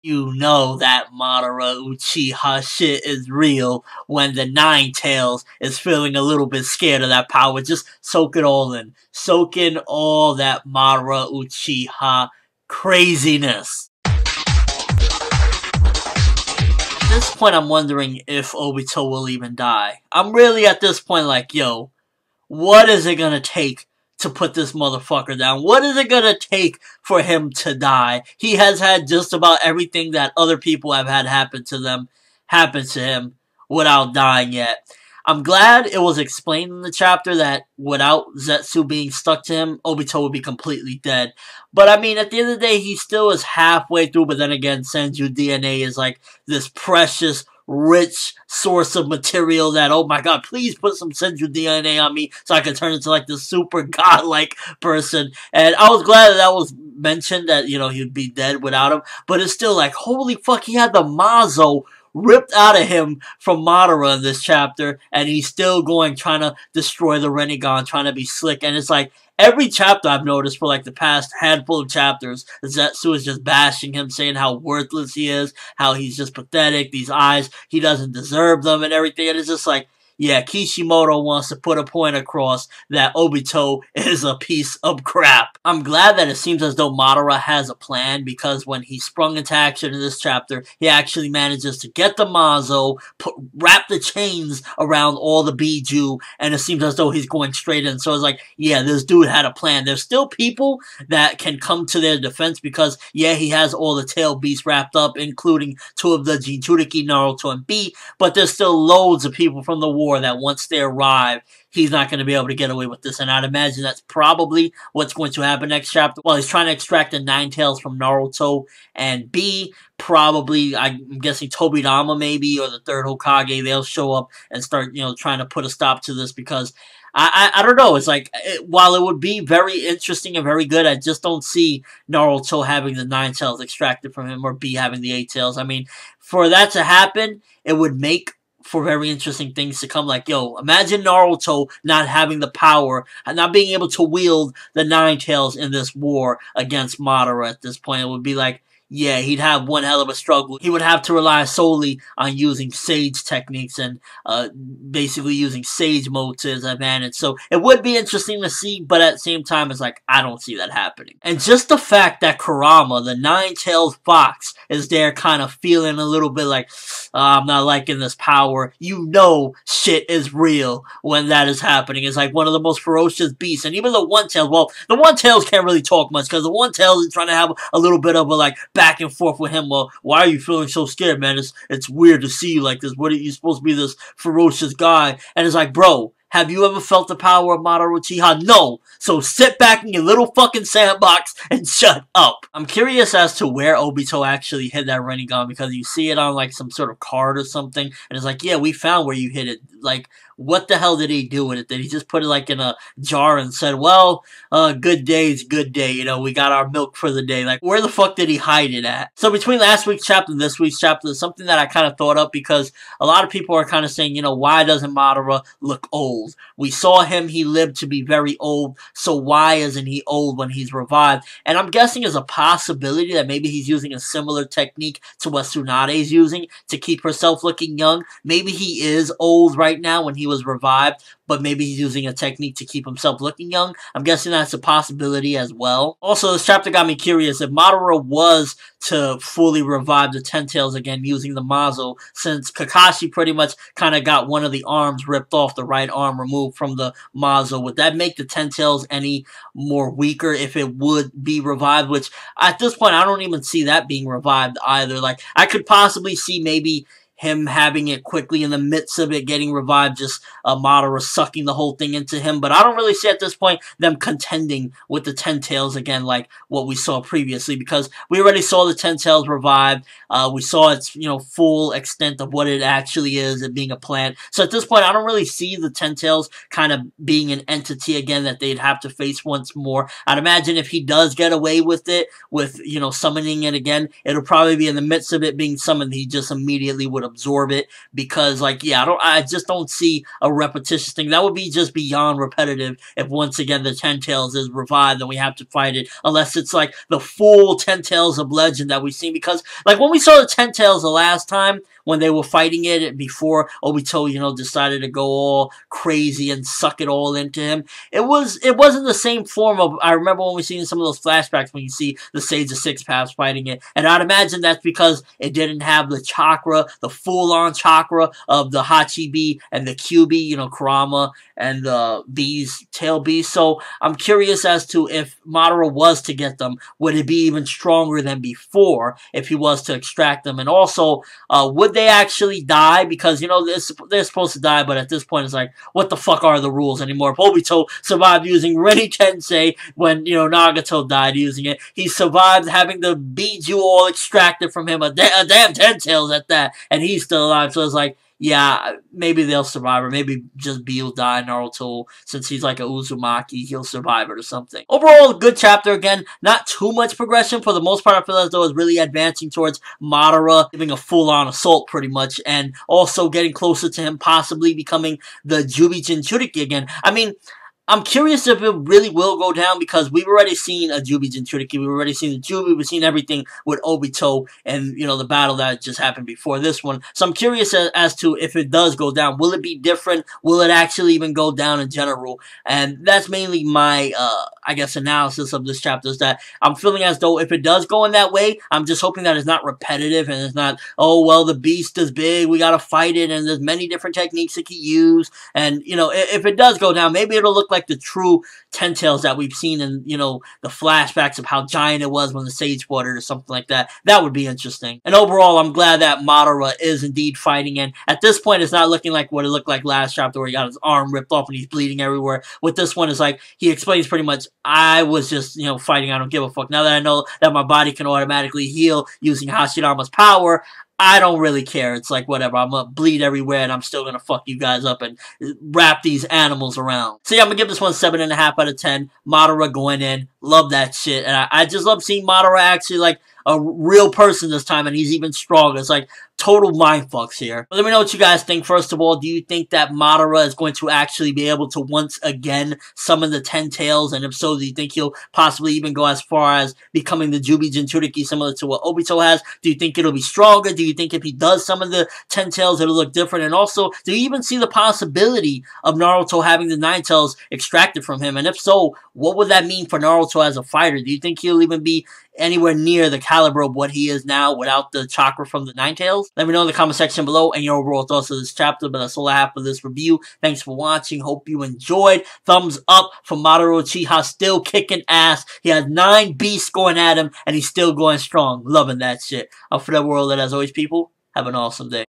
You know that Madara Uchiha shit is real when the Nine Tails is feeling a little bit scared of that power. Just soak it all in. Soak in all that Madara Uchiha craziness. At this point, I'm wondering if Obito will even die. I'm really at this point like, yo, what is it gonna take to put this motherfucker down? What is it gonna take for him to die? He has had just about everything that other people have had happen to him without dying yet. I'm glad it was explained in the chapter that without Zetsu being stuck to him, Obito would be completely dead. But I mean, at the end of the day, he still is halfway through, but then again, Senju DNA is like this precious, rich source of material that, oh my god, please put some Senju DNA on me so I can turn into like this super godlike person. And I was glad that was mentioned, that, you know, he'd be dead without him. But it's still like, holy fuck, he had the Mazo ripped out of him from Madara in this chapter, and he's still trying to destroy the Rinnegan, trying to be slick. And it's like, every chapter I've noticed for like the past handful of chapters, Zetsu is just bashing him, saying how worthless he is, how he's just pathetic, these eyes, he doesn't deserve them and everything. And it's just like, yeah, Kishimoto wants to put a point across that Obito is a piece of crap. I'm glad that it seems as though Madara has a plan, because when he sprung into action in this chapter, he actually manages to get the Mazo, wrap the chains around all the Biju, and it seems as though he's going straight in. So it's like, yeah, this dude had a plan. There's still people that can come to their defense, because, yeah, he has all the tail beasts wrapped up, including 2 of the Jinchuriki, Naruto and B, but there's still loads of people from the war that once they arrive, he's not going to be able to get away with this. And I'd imagine that's probably what's going to happen next chapter. While he's trying to extract the Nine Tails from Naruto and B, probably, I'm guessing Tobirama maybe, or the 3rd Hokage, they'll show up and start, you know, trying to put a stop to this, because I don't know, it's like, while it would be very interesting and very good, I just don't see Naruto having the 9 tails extracted from him, or B having the 8 tails. I mean, for that to happen, it would make for very interesting things to come. Like, yo, imagine Naruto not having the power, and not being able to wield the 9 tails in this war against Madara at this point. It would be like, yeah, he'd have one hell of a struggle. He would have to rely solely on using sage techniques and basically using sage mode to his advantage. So it would be interesting to see, but at the same time, it's like, I don't see that happening. And just the fact that Kurama, the 9-tailed fox, is there kind of feeling a little bit like, I'm not liking this power. You know shit is real when that is happening. It's like one of the most ferocious beasts. And even the 1-tails, well, the 1-tails can't really talk much, because the 1-tails is trying to have a little bit of a, like, back and forth with him. Well, why are you feeling so scared, man? It's weird to see you like this. What are you supposed to be, this ferocious guy? And it's like, bro, have you ever felt the power of Madara Uchiha? No. So sit back in your little fucking sandbox and shut up. I'm curious as to where Obito actually hid that Rinnegan, because you see it on like some sort of card or something, and it's like, yeah, we found where you hid it. Like, what the hell did he do with it? Did he just put it like in a jar and said, well, good day's good day, you know, we got our milk for the day? Like, where the fuck did he hide it at? So between last week's chapter and this week's chapter, there's something that I kind of thought up, because a lot of people are kind of saying, you know, why doesn't Madara look old? We saw him, he lived to be very old, so why isn't he old when he's revived? And I'm guessing there's a possibility that maybe he's using a similar technique to what Tsunade's using to keep herself looking young. Maybe he is old right now when he was revived, but maybe he's using a technique to keep himself looking young. I'm guessing that's a possibility as well. Also, this chapter got me curious. If Madara was to fully revive the 10 tails again using the Mazo, since Kakashi pretty much kind of got one of the arms ripped off, the right arm removed from the Mazo, would that make the 10 tails any more weaker if it would be revived? Which, at this point, I don't even see that being revived either. Like, I could possibly see maybe him having it quickly in the midst of it getting revived, just Madara sucking the whole thing into him. But I don't really see at this point them contending with the 10 tails again like what we saw previously, because we already saw the 10 tails revived. We saw its, you know, full extent of what it actually is, it being a plant. So at this point, I don't really see the 10 tails kind of being an entity again that they'd have to face once more. I'd imagine if he does get away with it, with, you know, summoning it again, it'll probably be in the midst of it being summoned, he just immediately would absorb it, because like, yeah, I just don't see a repetitious thing. That would be just beyond repetitive if once again the Ten Tails is revived and we have to fight it, unless it's like the full Ten Tails of Legend that we've seen. Because like when we saw the Ten Tails the last time, when they were fighting it before Obito, you know, decided to go all crazy and suck it all into him, it wasn't the same form of, I remember when we seen some of those flashbacks when you see the Sage of Six Paths fighting it, and I'd imagine that's because it didn't have the chakra, the full-on chakra of the Hachibi and the Kyuubi, you know, Kurama and the bees, tail bees. So I'm curious as to if Madara was to get them, would it be even stronger than before if he was to extract them? And also, would they actually die? Because, you know, they're supposed to die, but at this point it's like, what the fuck are the rules anymore? If Obito survived using Reni Tensei when, you know, Nagato died using it, he survived having the Biju all extracted from him, a damn Ten Tails at that, and he's still alive. So it's like, yeah, maybe they'll survive, or maybe just B will die. Naruto, since he's like a Uzumaki, he'll survive it or something. Overall, a good chapter. Again, not too much progression. For the most part, I feel as though it's really advancing towards Madara giving a full-on assault, pretty much, and also getting closer to him possibly becoming the Juubi Jinchuriki again. I mean, I'm curious if it really will go down, because we've already seen a Juubi Jinchuriki, we've already seen the Juubi, we've seen everything with Obito and, you know, the battle that just happened before this one. So I'm curious as to if it does go down. Will it be different? Will it actually even go down in general? And that's mainly my, I guess, analysis of this chapter, is that I'm feeling as though if it does go in that way, I'm just hoping that it's not repetitive and it's not, oh, well, the beast is big, we gotta fight it, and there's many different techniques it can use. And, you know, if it does go down, maybe it'll look like the true Ten Tails that we've seen in, you know, the flashbacks of how giant it was when the Sage fought it or something like that. That would be interesting. And overall, I'm glad that Madara is indeed fighting, and at this point, it's not looking like what it looked like last chapter where he got his arm ripped off and he's bleeding everywhere. With this one, it's like, he explains pretty much, I was just, you know, fighting, I don't give a fuck. Now that I know that my body can automatically heal using Hashirama's power, I don't really care. It's like, whatever. I'm gonna bleed everywhere and I'm still gonna fuck you guys up and wrap these animals around. So yeah, I'm gonna give this one 7.5 out of 10. Madara going in. Love that shit. And I just love seeing Madara actually like a real person this time, and he's even stronger. It's like total mindfucks here. But let me know what you guys think. First of all, do you think that Madara is going to actually be able to once again summon the Ten Tails? And if so, do you think he'll possibly even go as far as becoming the Juubi Jinchuriki similar to what Obito has? Do you think it'll be stronger? Do you think if he does summon the Ten Tails, it'll look different? And also, do you even see the possibility of Naruto having the Nine Tails extracted from him? And if so, what would that mean for Naruto as a fighter? Do you think he'll even be anywhere near the caliber of what he is now without the chakra from the Nine Tails? Let me know in the comment section below and your overall thoughts of this chapter. But that's all I have for this review. Thanks for watching. Hope you enjoyed. Thumbs up for Madara Uchiha, still kicking ass. He has 9 beasts going at him and he's still going strong. Loving that shit. I'm ForneverWorld, and as always, people, have an awesome day.